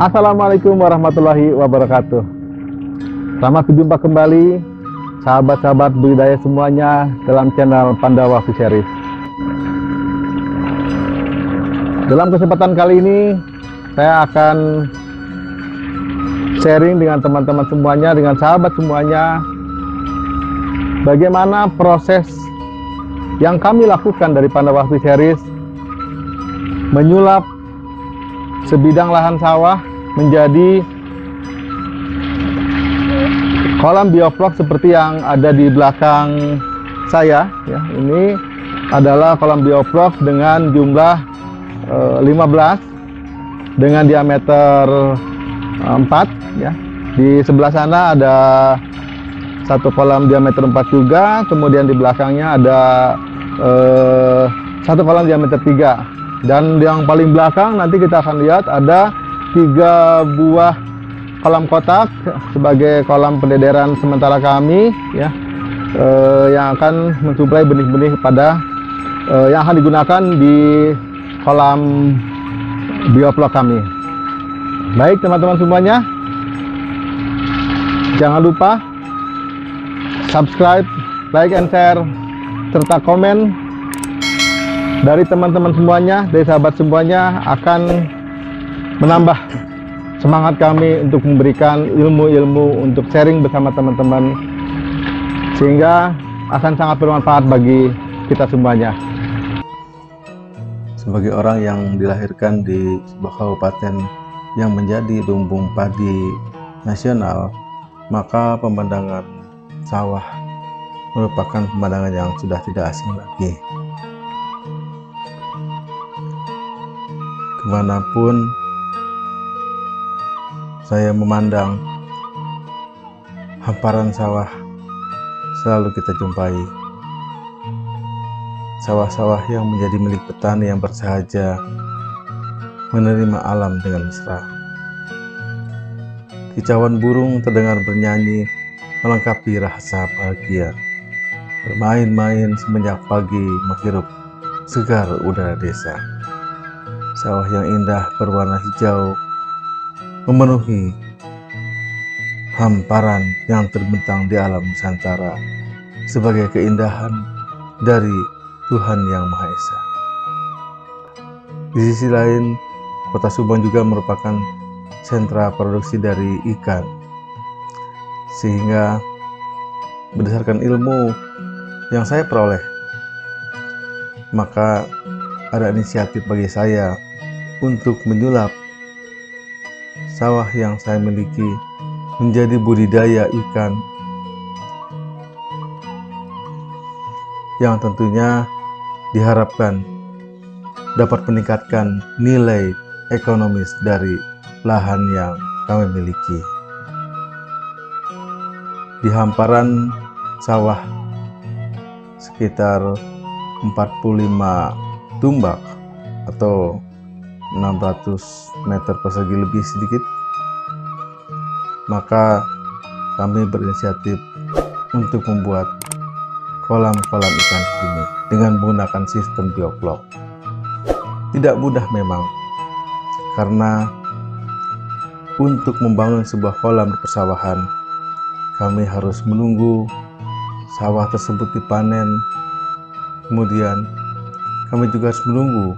Assalamualaikum warahmatullahi wabarakatuh. Selamat berjumpa kembali sahabat-sahabat budidaya semuanya dalam channel Pandawa Fisheries. Dalam kesempatan kali ini saya akan sharing dengan teman-teman semuanya, dengan sahabat semuanya, bagaimana proses yang kami lakukan dari Pandawa Fisheries menyulap sebidang lahan sawah menjadi kolam bioflok seperti yang ada di belakang saya ya. Ini adalah kolam bioflok dengan jumlah 15 dengan diameter 4 ya. Di sebelah sana ada satu kolam diameter 4 juga, kemudian di belakangnya ada satu kolam diameter 3, dan yang paling belakang nanti kita akan lihat ada 3 buah kolam kotak sebagai kolam pendederan sementara kami ya, yang akan mensuplai benih-benih pada yang akan digunakan di kolam bioflok kami. Baik teman-teman semuanya, jangan lupa subscribe, like and share, serta komen dari teman-teman semuanya, dari sahabat semuanya, akan menambah semangat kami untuk memberikan ilmu-ilmu untuk sharing bersama teman-teman, sehingga akan sangat bermanfaat bagi kita semuanya. Sebagai orang yang dilahirkan di sebuah kabupaten yang menjadi lumbung padi nasional, maka pemandangan sawah merupakan pemandangan yang sudah tidak asing lagi. Kemanapun saya memandang, hamparan sawah selalu kita jumpai. Sawah-sawah yang menjadi milik petani yang bersahaja, menerima alam dengan mesra. Kicauan burung terdengar bernyanyi, melengkapi rasa bahagia. Bermain-main semenjak pagi, menghirup segar udara desa. Sawah yang indah berwarna hijau memenuhi hamparan yang terbentang di alam Nusantara sebagai keindahan dari Tuhan Yang Maha Esa. Di sisi lain, Kota Subang juga merupakan sentra produksi dari ikan, sehingga berdasarkan ilmu yang saya peroleh, maka ada inisiatif bagi saya untuk menyulap sawah yang saya miliki menjadi budidaya ikan yang tentunya diharapkan dapat meningkatkan nilai ekonomis dari lahan yang kami miliki. Di hamparan sawah sekitar 45 tumbak atau 600 meter persegi lebih sedikit, maka kami berinisiatif untuk membuat kolam-kolam ikan ini dengan menggunakan sistem bioflok. Tidak mudah memang, karena untuk membangun sebuah kolam di persawahan, kami harus menunggu sawah tersebut dipanen, kemudian kami juga harus menunggu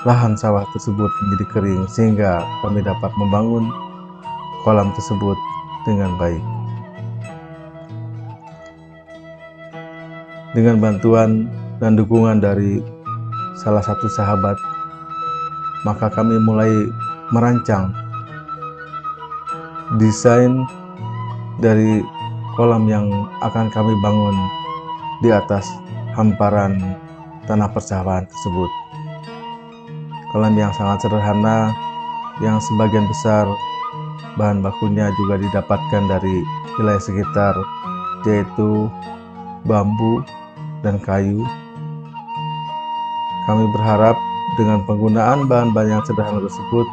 lahan sawah tersebut menjadi kering sehingga kami dapat membangun kolam tersebut dengan baik. Dengan bantuan dan dukungan dari salah satu sahabat, maka kami mulai merancang desain dari kolam yang akan kami bangun di atas hamparan tanah persawahan tersebut. Kolam yang sangat sederhana, yang sebagian besar bahan bakunya juga didapatkan dari wilayah sekitar, yaitu bambu dan kayu. Kami berharap dengan penggunaan bahan-bahan yang sederhana tersebut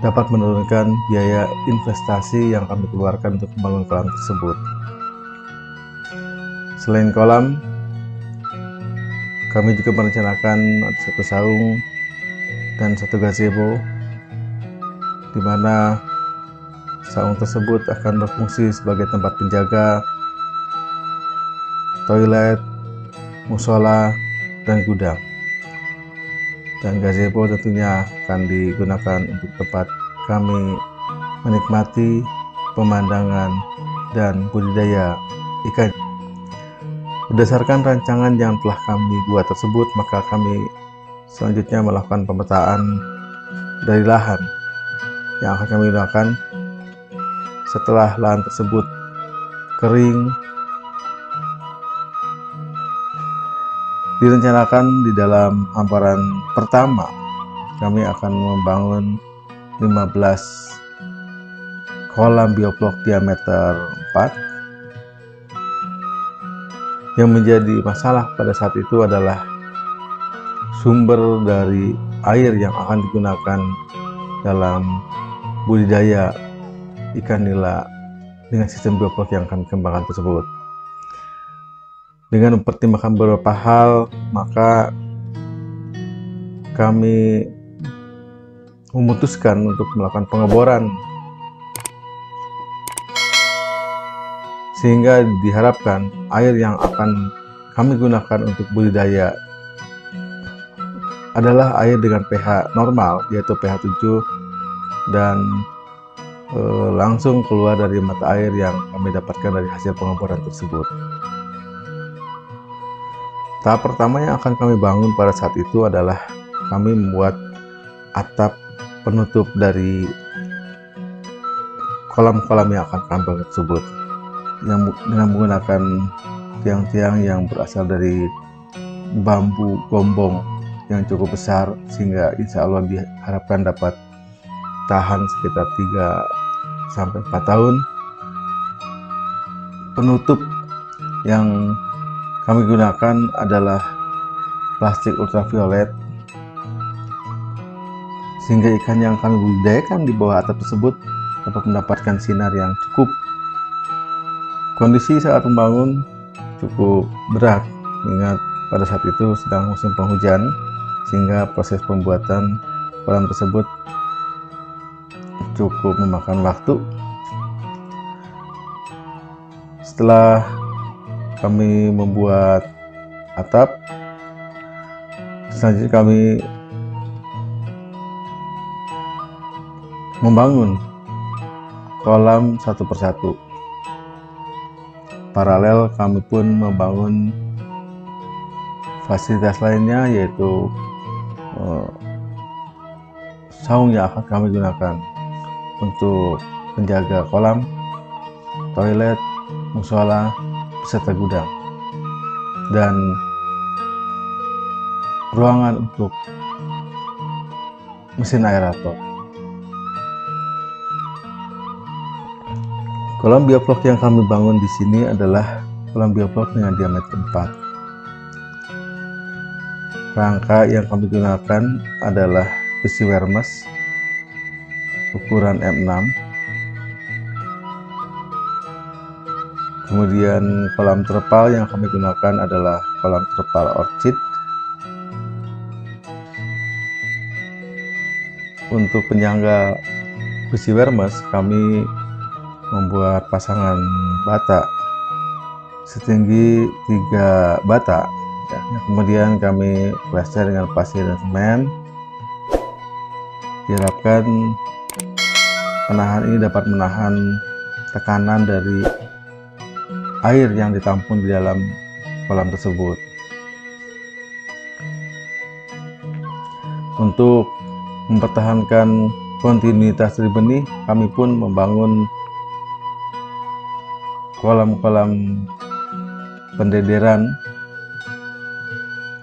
dapat menurunkan biaya investasi yang kami keluarkan untuk membangun kolam tersebut. Selain kolam, kami juga merencanakan satu saung dan satu gazebo di mana saung tersebut akan berfungsi sebagai tempat penjaga, toilet, musola, dan gudang. Dan gazebo tentunya akan digunakan untuk tempat kami menikmati pemandangan dan budidaya ikan. Berdasarkan rancangan yang telah kami buat tersebut, maka kami selanjutnya melakukan pemetaan dari lahan yang akan kami gunakan setelah lahan tersebut kering. Direncanakan di dalam hamparan pertama kami akan membangun 15 kolam bioblok diameter 4. Yang menjadi masalah pada saat itu adalah sumber dari air yang akan digunakan dalam budidaya ikan nila dengan sistem bioblok yang akan dikembangkan tersebut. Dengan mempertimbangkan beberapa hal, maka kami memutuskan untuk melakukan pengeboran, sehingga diharapkan air yang akan kami gunakan untuk budidaya adalah air dengan pH normal, yaitu pH 7, dan langsung keluar dari mata air yang kami dapatkan dari hasil pengeboran tersebut. Tahap pertama yang akan kami bangun pada saat itu adalah kami membuat atap penutup dari kolam-kolam yang akan kami bangun tersebut, yang dengan menggunakan tiang-tiang yang berasal dari bambu gombong yang cukup besar, sehingga insya Allah diharapkan dapat tahan sekitar 3-4 tahun. Penutup yang kami gunakan adalah plastik ultraviolet, sehingga ikan yang kami budidayakan di bawah atap tersebut dapat mendapatkan sinar yang cukup. Kondisi saat membangun cukup berat, mengingat pada saat itu sedang musim penghujan, sehingga proses pembuatan kolam tersebut cukup memakan waktu. Setelah kami membuat atap, selanjutnya kami membangun kolam satu persatu. Paralel kami pun membangun fasilitas lainnya, yaitu saung yang akan kami gunakan untuk penjaga kolam, toilet, musola, beserta gudang, dan ruangan untuk mesin aerator. Kolam bioblok yang kami bangun di sini adalah kolam bioblok dengan diameter 4. Rangka yang kami gunakan adalah besi Wermes ukuran M6. Kemudian kolam terpal yang kami gunakan adalah kolam terpal orchid. Untuk penyangga besi Wermes, kami membuat pasangan bata setinggi 3 bata. Kemudian kami plester dengan pasir dan semen. Diharapkan penahan ini dapat menahan tekanan dari air yang ditampung di dalam kolam tersebut. Untuk mempertahankan kontinuitas dari benih, kami pun membangun kolam-kolam pendederan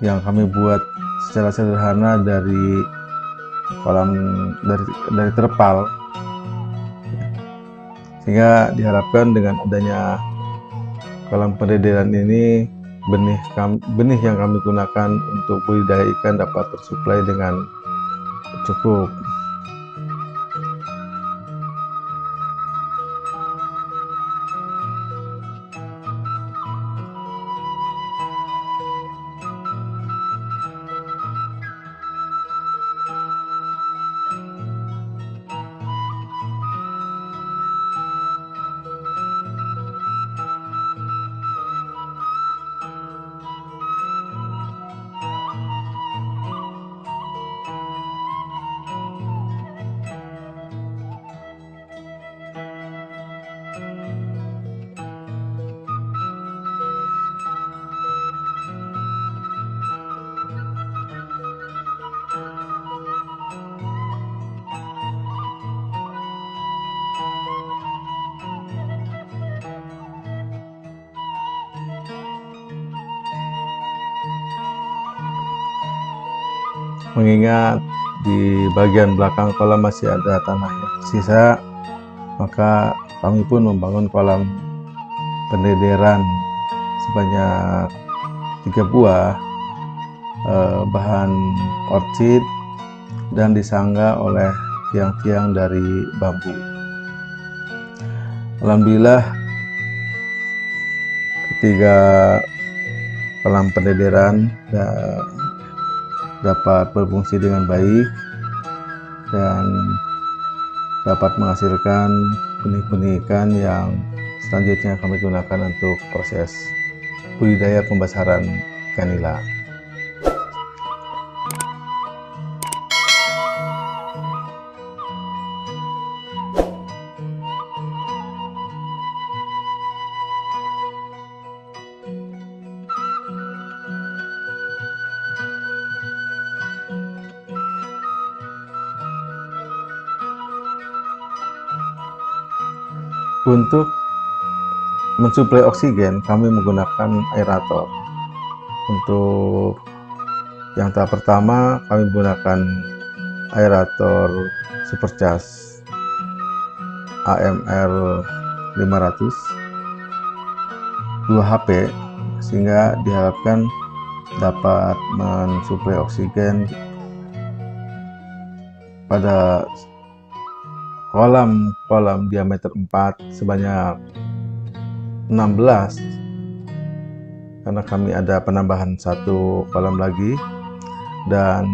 yang kami buat secara sederhana dari terpal, sehingga diharapkan dengan adanya kolam pendederan ini, benih yang kami gunakan untuk budidaya ikan dapat tersuplai dengan cukup. mengingat di bagian belakang kolam masih ada tanah yang tersisa, maka kami pun membangun kolam pendederan sebanyak 3 buah bahan orchid dan disangga oleh tiang-tiang dari bambu. Alhamdulillah, ketiga kolam pendederan dapat berfungsi dengan baik dan dapat menghasilkan benih-benih ikan yang selanjutnya kami gunakan untuk proses budidaya pembesaran ikan nila. Untuk mensuplai oksigen, kami menggunakan aerator. Untuk yang tahap pertama, kami menggunakan aerator Supercharge AMR 500 2 HP, sehingga diharapkan dapat mensuplai oksigen pada kolam diameter 4 sebanyak 16, karena kami ada penambahan 1 kolam lagi, dan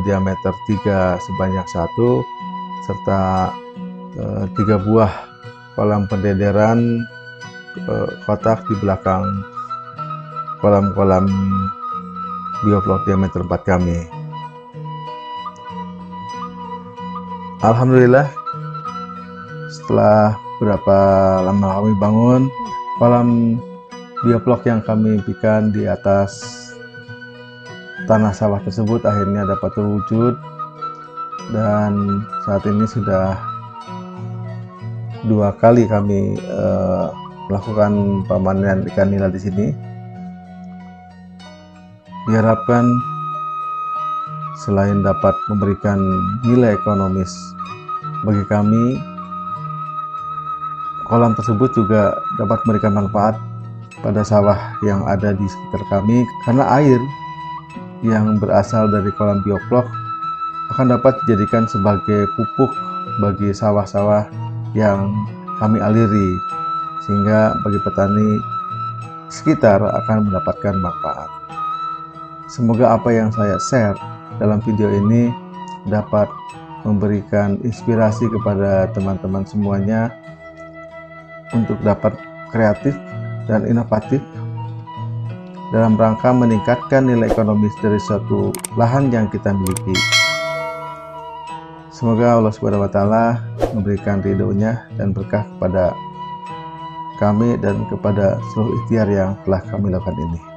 diameter 3 sebanyak 1, serta 3 buah kolam pendederan kotak di belakang kolam-kolam bioflok diameter 4 kami. Alhamdulillah, setelah beberapa lama kami bangun, kolam bioflok yang kami impikan di atas tanah sawah tersebut akhirnya dapat terwujud, dan saat ini sudah 2 kali kami melakukan pemanenan ikan nila di sini. Diharapkan selain dapat memberikan nilai ekonomis bagi kami, kolam tersebut juga dapat memberikan manfaat pada sawah yang ada di sekitar kami, karena air yang berasal dari kolam bioflok akan dapat dijadikan sebagai pupuk bagi sawah-sawah yang kami aliri, sehingga bagi petani sekitar akan mendapatkan manfaat. Semoga apa yang saya share dalam video ini dapat memberikan inspirasi kepada teman-teman semuanya untuk dapat kreatif dan inovatif dalam rangka meningkatkan nilai ekonomis dari suatu lahan yang kita miliki. Semoga Allah Subhanahu wa Ta'ala memberikan ridhonya dan berkah kepada kami dan kepada seluruh ikhtiar yang telah kami lakukan ini.